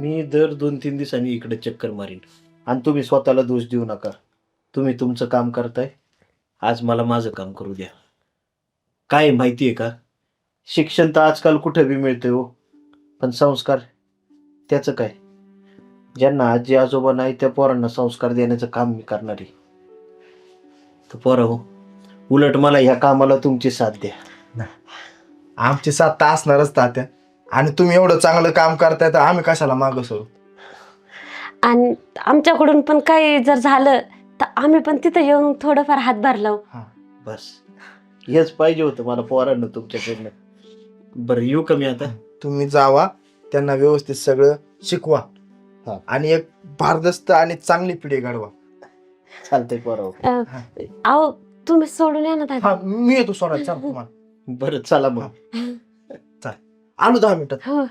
मी दर 2-3 दिवसांनी इकडे चक्कर मारीन. आणि तुम्ही स्वतःला दोष देऊ नका. तुम्ही तुमचं काम करताय. आज मला माझं काम करू द्या. काय आहे माहिती आहे का? शिक्षण तर आजकाल कुठे बी मिळतंय हो. पण संस्कार त्याचं काय? ज्यांना आजी आजोबा नाही त्या पोरांना संस्कार देण्याचं काम मी करणार आहे. तर पोरं हो, उलट मला ह्या कामाला तुमची साथ द्या. आमची साथ तर असणारच तात्या. आणि तुम्ही एवढं चांगलं काम करताय तर आम्ही कशाला मागं सोडू. आणि आमच्याकडून पण काही जर झालं तर आम्ही पण तिथं येऊन थोडंफार हातभार लावू. बस हेच पाहिजे होतं मला पोरांना तुमच्याकडनं. बरं येऊ का मी आता? तुम्ही जावा, त्यांना व्यवस्थित सगळं शिकवा आणि एक भारदस्त आणि चांगली पिढी घडवा. चालतंय पोरं. अहो तुम्ही सोडून या ना दादा. हा, मी येतो सोडा. चल तुम्हाला. बरं चला मग. आलो 10 मिनिटात. हो